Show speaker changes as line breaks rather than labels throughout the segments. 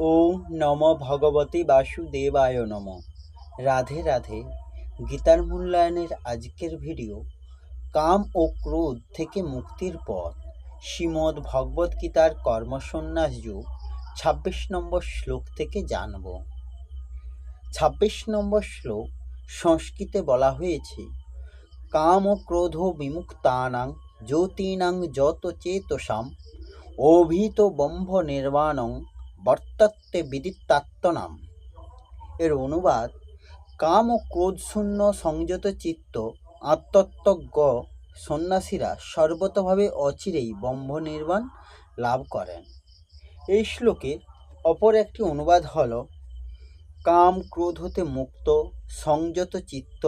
ওম নম ভগবতে বাসুদেবায় নম। রাধে রাধে। গীতার মূল্যায়নের আজকের ভিডিও কাম ও ক্রোধ থেকে মুক্তির পথ, শ্রীমদ্ ভগবদ গীতার কর্মসন্ন্যাস যোগ ২৬ নম্বর শ্লোক থেকে জানব। ২৬ নম্বর শ্লোক সংস্কৃতে বলা হয়েছে, কাম ও ক্রোধ বিমুক্তানাং জ্যোতিনাং যত চেতসাম অভিত ব্রহ্ম নির্বাণং বর্তত্তে বিদিত্বাত্মনাম। এর অনুবাদ, কাম ও ক্রোধ শূন্য সংযত চিত্ত আত্মতজ্ঞ সন্ন্যাসীরা সর্বতভাবে অচিরেই ব্রহ্ম নির্বাণ লাভ করেন। এই শ্লোকের অপর একটি অনুবাদ হল, কাম ক্রোধ হতে মুক্ত সংযত চিত্ত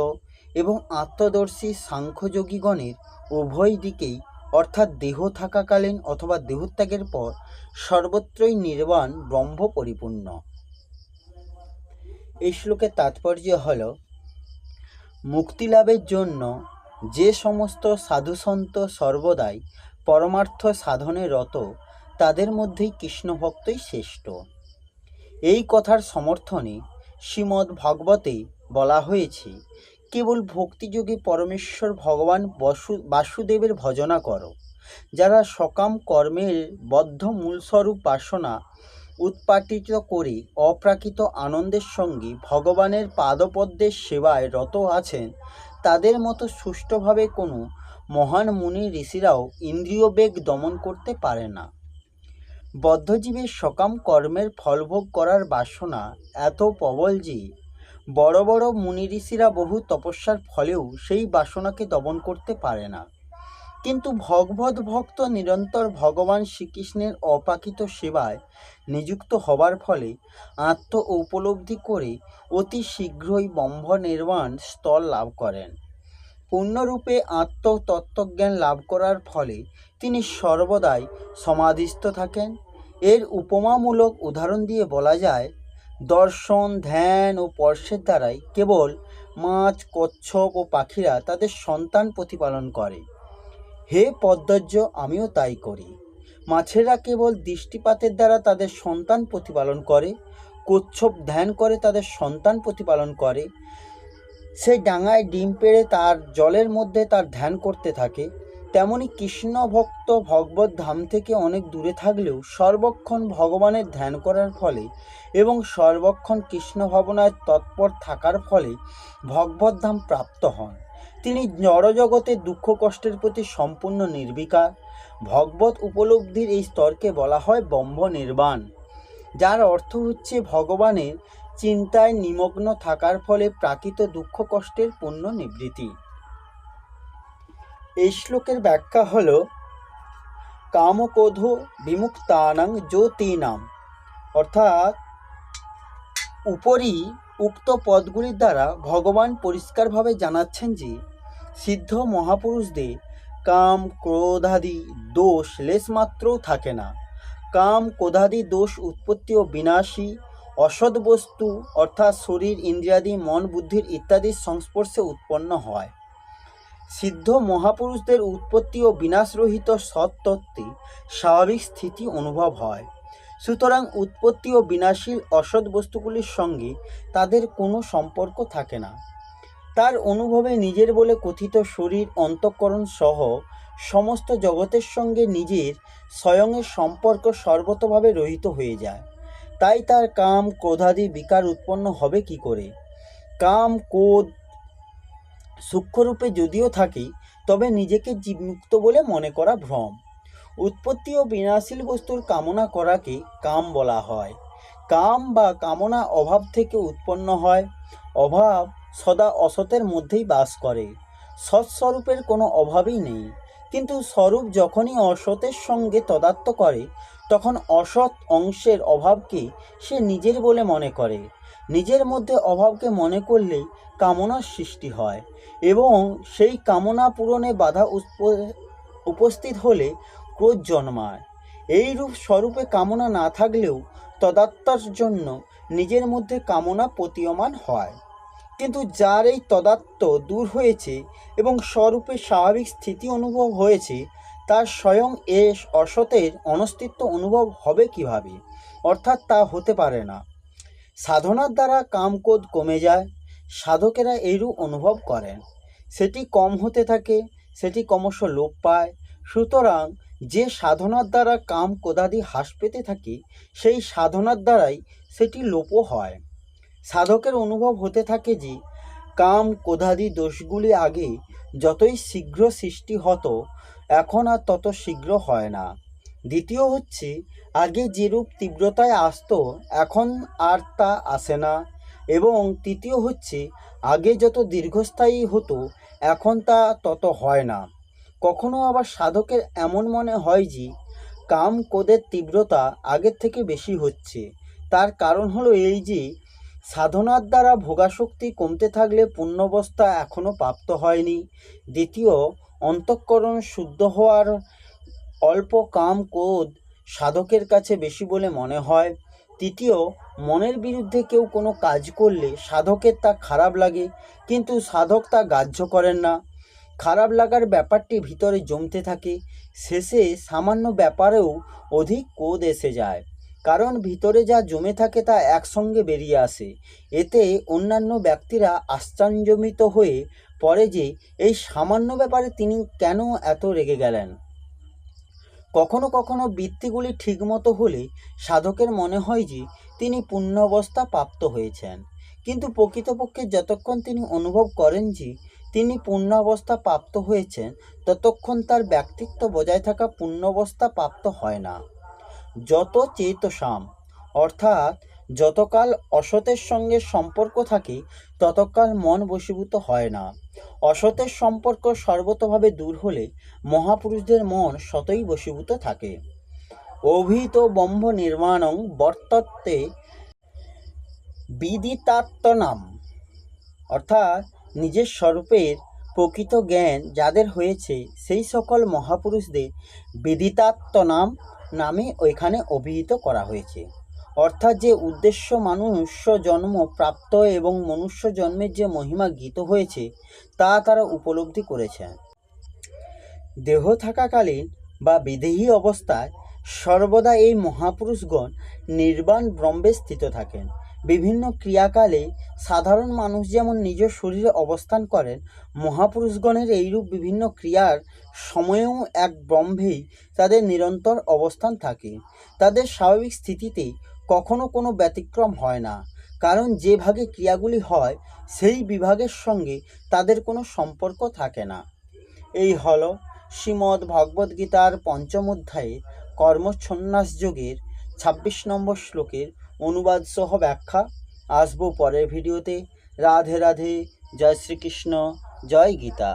এবং আত্মদর্শী সাংখ্যযোগীগণের উভয় দিকেই, অর্থাৎ দেহ থাকাকালীন অথবা দেহত্যাগের পর সর্বত্রই নির্বাণ ব্রহ্ম পরিপূর্ণ। এই শ্লোকের তাৎপর্য হল, মুক্তিলাভের জন্য যে সমস্ত সাধুসন্ত সর্বদাই পরমার্থ সাধনে রত, তাদের মধ্যেই কৃষ্ণভক্তই শ্রেষ্ঠ। এই কথার সমর্থনে শ্রীমদ্ ভাগবতে বলা হয়েছে, কেবল ভক্তিযোগে পরমেশ্বর ভগবান বাসুদেবের ভজনা করো। যারা সকাম কর্মের বদ্ধ মূলস্বরূপ বাসনা উৎপাটিত করে অপ্রাকৃত আনন্দের সঙ্গে ভগবানের পাদপদ্মের সেবায় রত আছেন, তাদের মতো সুষ্ঠুভাবে কোনো মহান মুনি ঋষিরাও ইন্দ্রিয় বেগ দমন করতে পারে না। বদ্ধজীবের সকাম কর্মের ফলভোগ করার বাসনা এত প্রবল যে বড় বড় মুনি ঋষিরা বহু তপস্যার ফলেও সেই বাসনাকে দমন করতে পারে না। কিন্তু ভগবত ভক্ত নিরন্তর ভগবান শ্রীকৃষ্ণের অপ্রাকৃত সেবায় নিযুক্ত হবার ফলে আত্ম উপলব্ধি করে অতি শীঘ্রই ব্রহ্ম নির্বাণ স্তর লাভ করেন। পূর্ণরূপে আত্মতত্ত্বজ্ঞান লাভ করার ফলে তিনি সর্বদাই সমাধিস্থ থাকেন। এর উপমামূলক উদাহরণ দিয়ে বলা যায়, দর্শন, ধ্যান ও স্পর্শের দ্বারাই কেবল মাছ, কচ্ছপ ও পাখিরা তাদের সন্তান প্রতিপালন করে। হে পদ্মজ, আমিও তাই করি। মাছেরা কেবল দৃষ্টিপাতের দ্বারা তাদের সন্তান প্রতিপালন করে, কচ্ছপ ধ্যান করে তাদের সন্তান প্রতিপালন করে। সে ডাঙায় ডিম পেড়ে তার জলের মধ্যে তার ধ্যান করতে থাকে। তেমনি কৃষ্ণ ভক্ত ভগবত ধাম থেকে অনেক দূরে থাকলেও সর্বক্ষণ ভগবানের ধ্যান করার ফলে এবং সর্বক্ষণ কৃষ্ণ ভাবনায় তৎপর থাকার ফলে ভগবত ধাম প্রাপ্ত হন। তিনি জড়জগতের দুঃখ কষ্টের প্রতি সম্পূর্ণ নির্বিকার। ভগবত উপলব্ধির এই স্তরকে বলা হয় ব্রহ্ম নির্বাণ, যার অর্থ হচ্ছে ভগবানের চিন্তায় নিমগ্ন থাকার ফলে প্রাকৃত দুঃখ কষ্টের পূর্ণ নিবৃত্তি। এই শ্লোকের ব্যাখ্যা হল, কামক্রোধ বিমুক্তানাং জ্যোতিনাম, অর্থাৎ উপরই উক্ত পদগুলির দ্বারা ভগবান পরিষ্কারভাবে জানাচ্ছেন যে সিদ্ধ মহাপুরুষদের কাম ক্রোধাদি দোষ লেশমাত্রও থাকে না। কাম ক্রোধাদি দোষ উৎপত্তি ও বিনাশী, অসৎ বস্তু অর্থাৎ শরীর, ইন্দ্রিয়াদি, মন, বুদ্ধির ইত্যাদির সংস্পর্শে উৎপন্ন হয়। সিদ্ধ মহাপুরুষদের উৎপত্তি ও বিনাশরহিত সৎতত্ত্বে স্বাভাবিক স্থিতি অনুভব হয়। সুতরাং উৎপত্তি ও বিনাশীল অসৎ বস্তুগুলির সঙ্গে তাদের কোনো সম্পর্ক থাকে না। তার অনুভবে নিজের বলে কথিত শরীর, অন্তঃকরণ সহ সমস্ত জগতের সঙ্গে নিজের স্বয়ংয়ের সম্পর্ক সর্বতভাবে রহিত হয়ে যায়। তাই তার কাম ক্রোধাদি বিকার উৎপন্ন হবে কি করে? কাম ক্রোধ সূক্ষ্মরূপে যদিও থাকে, তবে নিজেকে জীবমুক্ত বলে মনে করা ভ্রম। উৎপত্তি ও বিনাশীল বস্তুর কামনা করাকে কাম বলা হয়। কাম বা কামনা অভাব থেকে উৎপন্ন হয়। অভাব সদা অসতের মধ্যেই বাস করে। সৎস্বরূপের কোনো অভাবই নেই, কিন্তু স্বরূপ যখনই অসতের সঙ্গে তদাত্ম করে, তখন অসৎ অংশের অভাবকে সে নিজের বলে মনে করে। নিজের মধ্যে অভাবকে মনে করলেই কামনার সৃষ্টি হয় এবং সেই কামনা পূরণে বাধা উপস্থিত হলে ক্রোধ জন্মায়। এই রূপ স্বরূপে কামনা না থাকলেও তদাত্মার জন্য নিজের মধ্যে কামনা প্রতীয়মান হয়। কিন্তু যার এই তদাত্ম দূর হয়েছে এবং স্বরূপে স্বাভাবিক স্থিতি অনুভব হয়েছে, তার স্বয়ং এ অসতের অনস্তিত্ব অনুভব হবে কিভাবে? অর্থাৎ তা হতে পারে না। সাধনার দ্বারা কামক্রোধ কমে যায়, সাধকেরা এইরূপ অনুভব করেন। সেটি কম হতে থাকে, সেটি ক্রমশ লোপ পায়। সুতরাং যে সাধনার দ্বারা কাম ক্রোধাদি হ্রাস পেতে থাকে, সেই সাধনার দ্বারাই সেটি লোপও হয়। সাধকের অনুভব হতে থাকে যে কাম ক্রোধাদি দোষগুলি আগে যতই শীঘ্র সৃষ্টি হতো, এখন আর তত শীঘ্র হয় না। দ্বিতীয় হচ্ছে, আগে যেরূপ তীব্রতায় আসতো এখন আর তা আসে না। এবং তৃতীয় হচ্ছে, আগে যত দীর্ঘস্থায়ী হতো এখন তা তত হয় না। কখনো আবার সাধকের এমন মনে হয় যে কাম ক্রোধের তীব্রতা আগের থেকে বেশি হচ্ছে। তার কারণ হলো এই যে সাধনার দ্বারা ভোগাসক্তি কমতে থাকলে পূর্ণাবস্থা এখনও প্রাপ্ত হয়নি। দ্বিতীয়, অন্তঃকরণ শুদ্ধ হওয়ার অল্প কাম ক্রোধ সাধকের কাছে বেশি বলে মনে হয়। তৃতীয়, মনের বিরুদ্ধে কেউ কোনো কাজ করলে সাধকের তা খারাপ লাগে, কিন্তু সাধক তা গ্রাহ্য করেন না। খারাপ লাগার ব্যাপারটি ভিতরে জমতে থাকে, শেষে সামান্য ব্যাপারেও অধিক ক্রোধ এসে যায়। কারণ ভিতরে যা জমে থাকে তা একসঙ্গে বেরিয়ে আসে। এতে অন্যান্য ব্যক্তিরা আশ্চর্যান্বিত হয়ে পড়ে যে এই সামান্য ব্যাপারে তিনি কেন এত রেগে গেলেন। কখনো কখনো বৃত্তিগুলি ঠিকমতো হলে সাধকের মনে হয় যে তিনি পূর্ণাবস্থা প্রাপ্ত হয়েছেন, কিন্তু প্রকৃতপক্ষে যতক্ষণ তিনি অনুভব করেন যে তিনি পূর্ণাবস্থা প্রাপ্ত হয়েছেন, ততক্ষণ তার ব্যক্তিত্ব বজায় থাকা পূর্ণাবস্থা প্রাপ্ত হয় না। যত চেতসাম, অর্থাৎ যতকাল অসতের সঙ্গে সম্পর্ক থাকে ততকাল মন বশীভূত হয় না। অসতের সম্পর্ক সর্বতভাবে দূর হলে মহাপুরুষদের মন সতই বশীভূত থাকে। অভিহিত ব্রহ্ম নির্মাণং বর্ততে বিদিতাত্মনাম, অর্থাৎ নিজের স্বরূপের প্রকৃত জ্ঞান যাদের হয়েছে সেই সকল মহাপুরুষদের বিদিতাত্মনাম নামে ওইখানে অভিহিত করা হয়েছে। অর্থাৎ যে উদ্দেশ্য মনুষ্য জন্ম প্রাপ্ত এবং মনুষ্য জন্মের যে মহিমা গীত হয়েছে তা তারা উপলব্ধি করেছেন। দেহ থাকাকালীন বা বিদেহী অবস্থায় সর্বদা এই মহাপুরুষগণ নির্বাণ ব্রহ্মে স্থিত থাকেন। বিভিন্ন ক্রিয়াকালে সাধারণ মানুষ যেমন নিজ শরীরে অবস্থান করেন, মহাপুরুষগণের এইরূপ বিভিন্ন ক্রিয়ার সময়েও এক ব্রহ্মেই তাদের নিরন্তর অবস্থান থাকে। তাদের স্বাভাবিক স্থিতিতে কখনো কোনো ব্যতিক্রম হয় না, কারণ যে ভাগে ক্রিয়াগুলি হয় সেই বিভাগের সঙ্গে তাদের কোনো সম্পর্ক থাকে না। এই হল শ্রীমদ্ ভগবদ্গীতার পঞ্চম অধ্যায়ে কর্মসন্ন্যাস যোগের 26 নম্বর শ্লোকের অনুবাদ সহ ব্যাখ্যা। আসবো পরের ভিডিওতে। রাধে রাধে, জয় শ্রীকৃষ্ণ, জয় গীতা।